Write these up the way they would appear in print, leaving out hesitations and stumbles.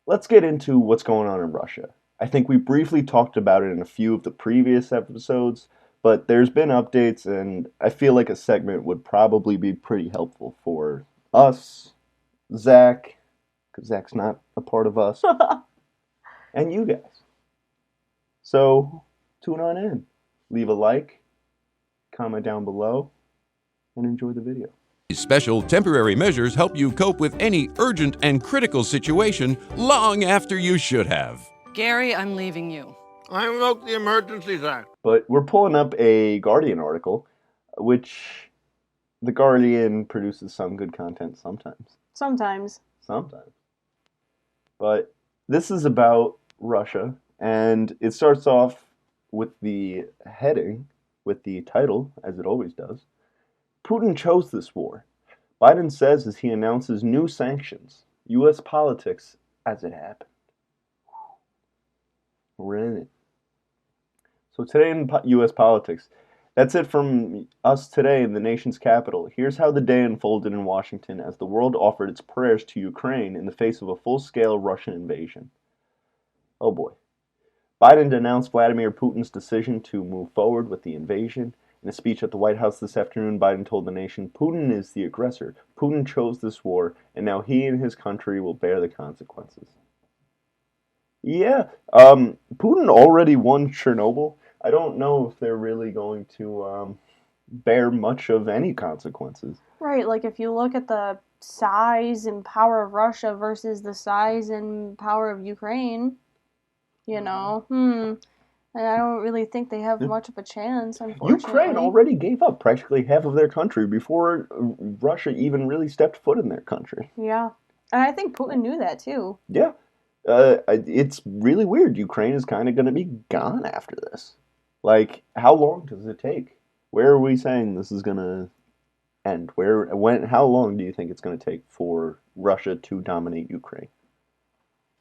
let's get into what's going on in Russia. I think we briefly talked about it in a few of the previous episodes, but there's been updates, and I feel like a segment would probably be pretty helpful for us, Zach, because Zach's not a part of us, and you guys. So tune on in. Leave a like, comment down below, and enjoy the video. These special temporary measures help you cope with any urgent and critical situation long after you should have. Gary, I'm leaving you. I invoked the Emergencies Act. But we're pulling up a Guardian article, which the Guardian produces some good content sometimes. Sometimes. But this is about Russia, and it starts off with the heading, with the title, as it always does. Putin chose this war. Biden says as he announces new sanctions. U.S. politics as it happened. We're in it. So today in U.S. politics, that's it from us today in the nation's capital. Here's how the day unfolded in Washington as the world offered its prayers to Ukraine in the face of a full-scale Russian invasion. Oh boy. Biden denounced Vladimir Putin's decision to move forward with the invasion. In a speech at the White House this afternoon, Biden told the nation, Putin is the aggressor. Putin chose this war, and now he and his country will bear the consequences. Yeah, Putin already won Chernobyl. I don't know if they're really going to bear much of any consequences. Right, like if you look at the size and power of Russia versus the size and power of Ukraine, and I don't really think they have much of a chance, unfortunately. Ukraine already gave up practically half of their country before Russia even really stepped foot in their country. Yeah, and I think Putin knew that too. Yeah, it's really weird. Ukraine is kind of going to be gone after this. Like, how long does it take? Where are we saying this is going to end? How long do you think it's going to take for Russia to dominate Ukraine?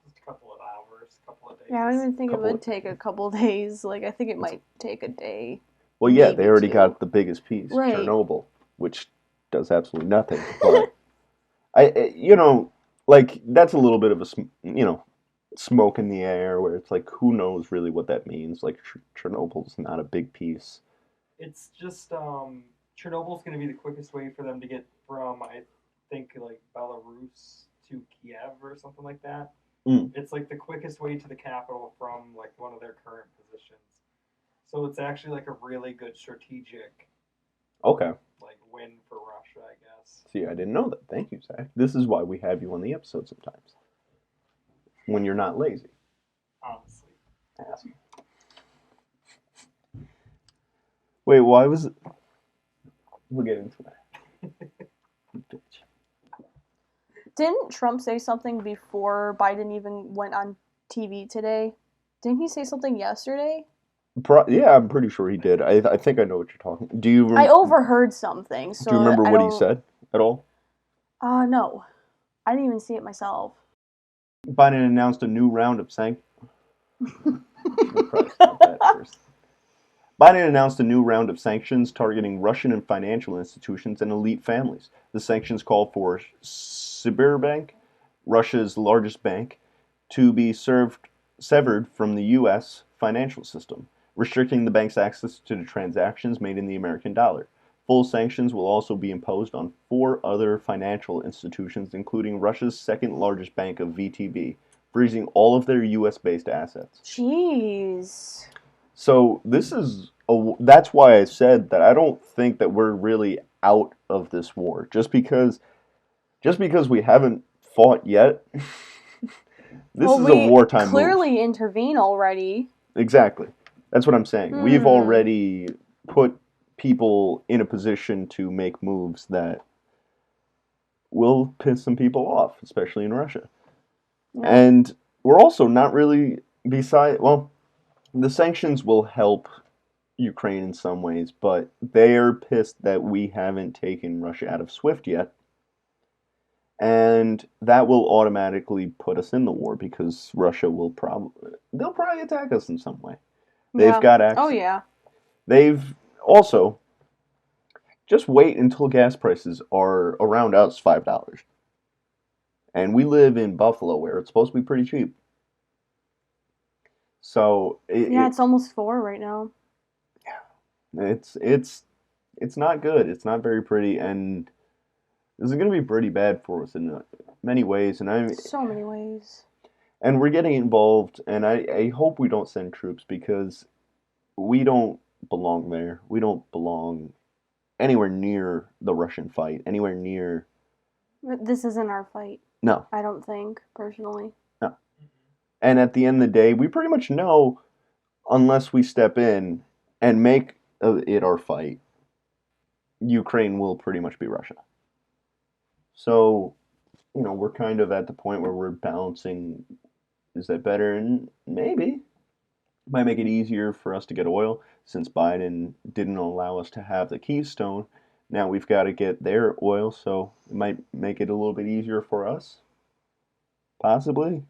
A couple of hours, a couple of days. Yeah, I don't even think it would take a couple days. Like, I think it might take a day. Well, yeah, they already got the biggest piece, right. Chernobyl, which does absolutely nothing. But that's a little bit of a, smoke in the air where it's like, who knows really what that means? Like, Chernobyl's not a big piece. It's just Chernobyl's going to be the quickest way for them to get from, I think, like Belarus to Kiev or something like that. It's like the quickest way to the capital from like one of their current positions. So it's actually like a really good strategic like win for Russia, I guess. See, I didn't know that. Thank you, Zach. This is why we have you on the episode sometimes. When you're not lazy. Honestly. Yeah. Wait, why was it? We'll get into that. Didn't Trump say something before Biden even went on TV today? Didn't he say something yesterday? Yeah, I'm pretty sure he did. I think I know what you're talking. Do you? I overheard something. So do you remember what he said at all? No, I didn't even see it myself. Biden announced a new round of sanctions. Biden announced a new round of sanctions targeting Russian and financial institutions and elite families. The sanctions call for Sberbank, Russia's largest bank, to be severed from the U.S. financial system, restricting the bank's access to the transactions made in the American dollar. Full sanctions will also be imposed on 4 other financial institutions, including Russia's second largest bank of VTB, freezing all of their U.S.-based assets. Jeez. So that's why I said that I don't think that we're really out of this war. Just because we haven't fought yet, this is a wartime move. We clearly intervene already. Exactly. That's what I'm saying. We've already put people in a position to make moves that will piss some people off, especially in Russia. Yeah. And we're also not really the sanctions will help Ukraine in some ways, but they're pissed that we haven't taken Russia out of SWIFT yet. And that will automatically put us in the war because Russia will they'll probably attack us in some way. They've got access. Oh, yeah. They've also, just wait until gas prices are around us $5. And we live in Buffalo, where it's supposed to be pretty cheap. So Yeah, it's almost 4 right now. it's not good. It's not very pretty, and this is going to be pretty bad for us in many ways. So many ways. And we're getting involved, and I hope we don't send troops because we don't belong there. We don't belong anywhere near the Russian fight, anywhere near. This isn't our fight. No, I don't think, personally. no. And at the end of the day, we pretty much know, unless we step in and make it our fight, Ukraine will pretty much be Russia. So, we're kind of at the point where we're balancing, is that better? And maybe. It might make it easier for us to get oil since Biden didn't allow us to have the Keystone. Now we've got to get their oil, so it might make it a little bit easier for us. Possibly.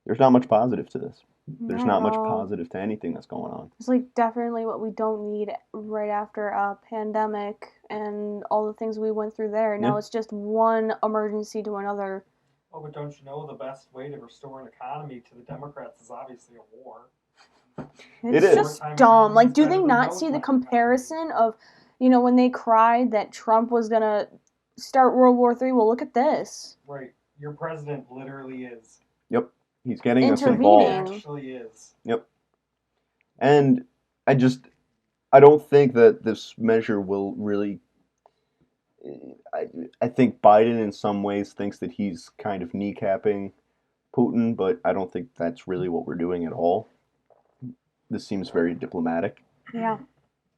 There's not much positive to this. There's not much positive to anything that's going on. It's like definitely what we don't need right after a pandemic and all the things we went through there. Now it's just one emergency to another. Oh, but don't you know the best way to restore an economy to the Democrats is obviously a war? It's just dumb. Like, do they not see the comparison of, when they cried that Trump was gonna start World War III? Well, look at this. Right. Your president literally is. Yep. He's getting us involved. He actually is. Yep. And I don't think that this measure will really. I think Biden in some ways thinks that he's kind of kneecapping Putin, but I don't think that's really what we're doing at all. This seems very diplomatic. Yeah.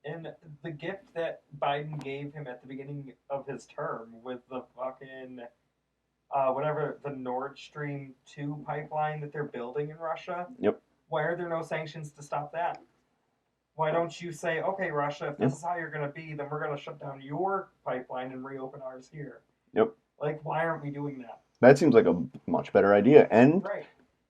And the gift that Biden gave him at the beginning of his term with the fucking whatever, the Nord Stream 2 pipeline that they're building in Russia. Yep. Why are there no sanctions to stop that? Why don't you say, okay, Russia, if this is how you're going to be, then we're going to shut down your pipeline and reopen ours here? Yep. Like, why aren't we doing that? That seems like a much better idea, and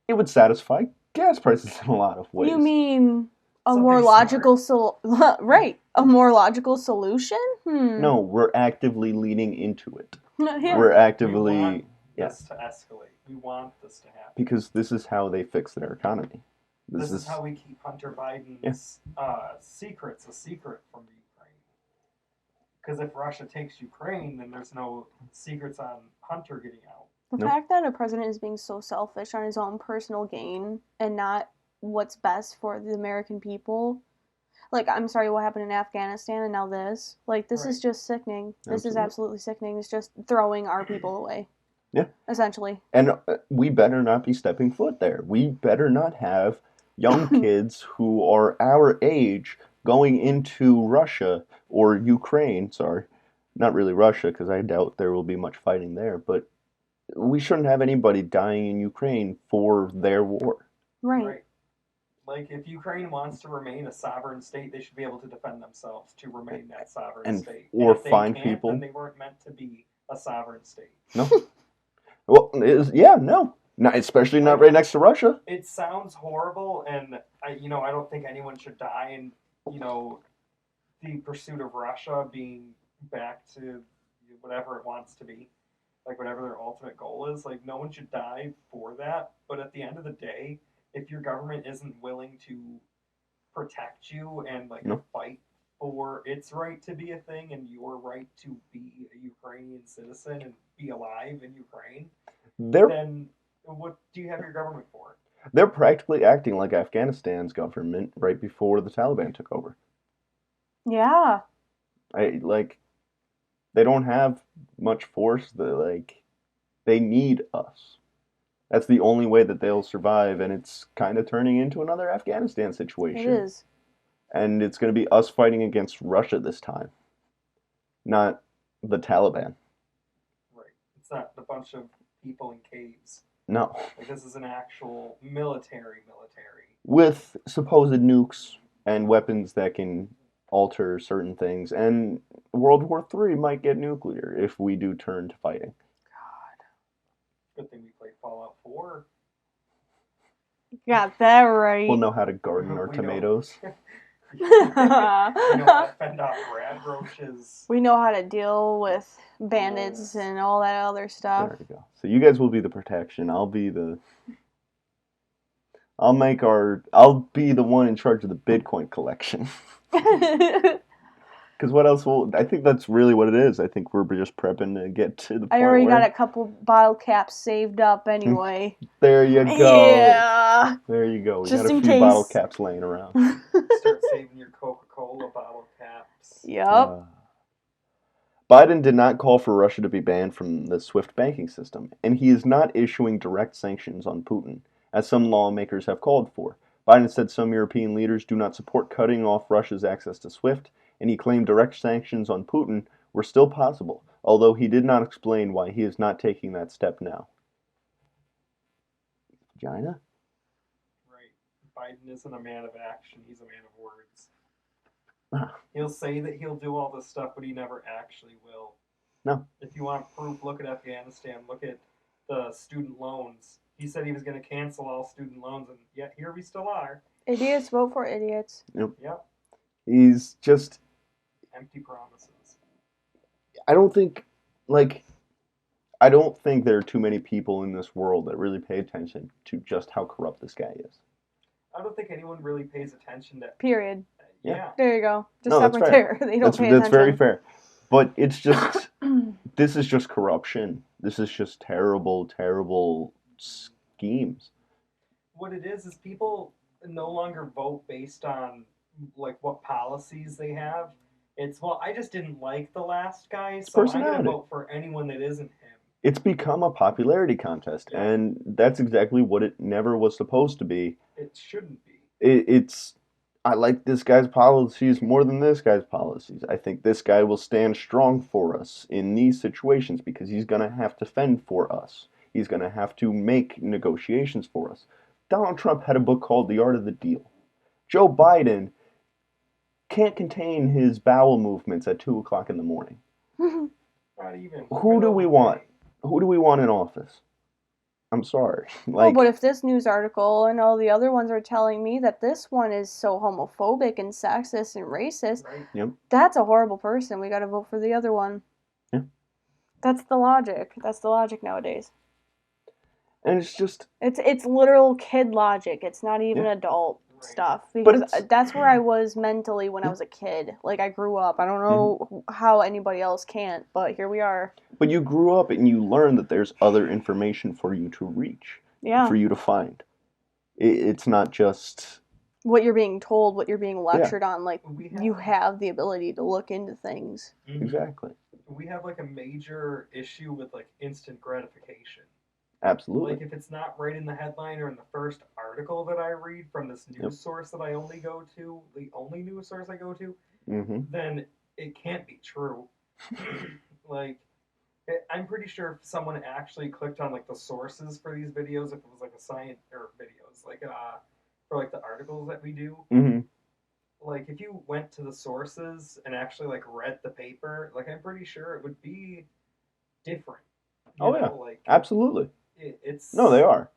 it would satisfy gas prices in a lot of ways. You mean a more logical a more logical solution? No, we're actively leaning into it. Yeah. We're actively we want this to escalate. We want this to happen. Because this is how they fix their economy. This is how we keep Hunter Biden's secrets a secret from Ukraine. Because if Russia takes Ukraine, then there's no secrets on Hunter getting out. The fact that a president is being so selfish on his own personal gain and not what's best for the American people. Like, I'm sorry, what happened in Afghanistan and now this? Like, this is just sickening. This is absolutely sickening. It's just throwing our people away. Yeah. Essentially. And we better not be stepping foot there. We better not have young kids who are our age going into Russia or Ukraine. Sorry, not really Russia, because I doubt there will be much fighting there. But we shouldn't have anybody dying in Ukraine for their war. Right. Like, if Ukraine wants to remain a sovereign state, they should be able to defend themselves to remain that sovereign state. Or if they find can't, people. Then they weren't meant to be a sovereign state. No. Well, no. Not, especially not right next to Russia. It sounds horrible, and I don't think anyone should die in, the pursuit of Russia being back to whatever it wants to be, like whatever their ultimate goal is. Like, no one should die for that. But at the end of the day, if your government isn't willing to protect you and fight for its right to be a thing and your right to be a Ukrainian citizen and be alive in Ukraine, then what do you have your government for? They're practically acting like Afghanistan's government right before the Taliban took over. Yeah. They don't have much force. They need us. That's the only way that they'll survive, and it's kind of turning into another Afghanistan situation. It is. And it's going to be us fighting against Russia this time, not the Taliban. Right. It's not a bunch of people in caves. No. Like, this is an actual military. With supposed nukes and weapons that can alter certain things. And World War III might get nuclear if we do turn to fighting. Good thing we played Fallout 4. Got that right. We'll know how to garden our tomatoes. You know how to fend off rad roaches. We know how to deal with bandits and all that other stuff. There you go. So you guys will be the protection. I'll be the one in charge of the Bitcoin collection. Because what else I think that's really what it is. I think we're just prepping to get to the point I already where... got a couple bottle caps saved up anyway. There you go. Yeah. There you go. We Just got a in few case. bottle caps laying around. Start saving your Coca-Cola bottle caps. Yep. Biden did not call for Russia to be banned from the SWIFT banking system, and he is not issuing direct sanctions on Putin, as some lawmakers have called for. Biden said some European leaders do not support cutting off Russia's access to SWIFT, and he claimed direct sanctions on Putin were still possible, although he did not explain why he is not taking that step now. Vagina? Right. Biden isn't a man of action, he's a man of words. He'll say that he'll do all this stuff, but he never actually will. No. If you want proof, look at Afghanistan, look at the student loans. He said he was going to cancel all student loans, and yet here we still are. Idiots vote for idiots. Yep. He's just... empty promises. I don't think there are too many people in this world that really pay attention to just how corrupt this guy is. I don't think anyone really pays attention to... Period. Yeah. There you go. Just No, stop that's right fair. there. They don't pay That's attention. very fair. But it's just... this is just corruption. This is just terrible, terrible schemes. What it is people no longer vote based on like what policies they have. It's, well, I just didn't like the last guy, so I'm going to vote for anyone that isn't him. It's become a popularity contest, and that's exactly what it never was supposed to be. It shouldn't be. I like this guy's policies more than this guy's policies. I think this guy will stand strong for us in these situations because he's going to have to fend for us. He's going to have to make negotiations for us. Donald Trump had a book called The Art of the Deal. Joe Biden can't contain his bowel movements at 2 o'clock in the morning. Not even. Who do we want? Who do we want in office? I'm sorry. But if this news article and all the other ones are telling me that this one is so homophobic and sexist and racist, that's a horrible person. We got to vote for the other one. Yeah. That's the logic. That's the logic nowadays. And it's just... It's literal kid logic. It's not even adult stuff. Because that's where I was mentally when I was a kid. Like, I grew up. I don't know how anybody else can't, but here we are. But you grew up and you learned that there's other information for you to reach. Yeah. For you to find. It's not just... what you're being told, what you're being lectured on. Like, you have the ability to look into things. Exactly. We have, like, a major issue with, like, instant gratification. Absolutely. Like, if it's not right in the headline or in the first article that I read from this news source that I only go to, the only news source I go to, then it can't be true. Like, I'm pretty sure if someone actually clicked on, like, the sources for these videos, if it was, like, a science, or videos, like, for, like, the articles that we do, like, if you went to the sources and actually, like, read the paper, like, I'm pretty sure it would be different. You know? Like, absolutely. It's... No, they are.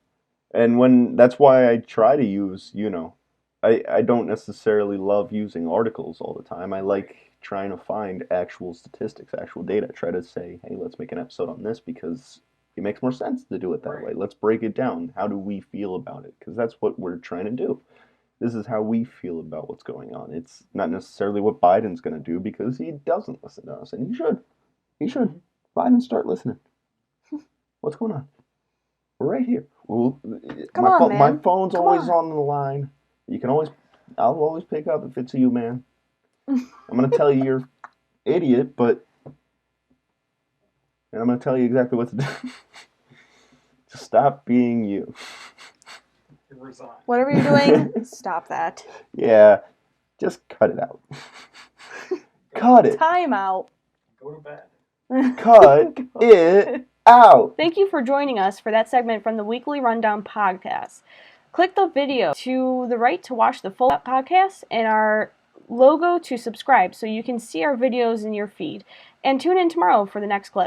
And that's why I try to use, I don't necessarily love using articles all the time. I like trying to find actual statistics, actual data. Try to say, hey, let's make an episode on this because it makes more sense to do it that way. Let's break it down. How do we feel about it? Because that's what we're trying to do. This is how we feel about what's going on. It's not necessarily what Biden's going to do because he doesn't listen to us. And he should. He should. Biden, start listening. What's going on? We're right here. My phone's always on the line. I'll always pick up if it's you, man. I'm going to tell you you're an idiot, and I'm going to tell you exactly what to do. Just stop being you. Resign. Whatever you're doing, stop that. Yeah, just cut it out. Cut it. Time out. Go to bed. Cut it out. Thank you for joining us for that segment from the Weekly Rundown podcast. Click the video to the right to watch the full podcast and our logo to subscribe so you can see our videos in your feed. And tune in tomorrow for the next clip.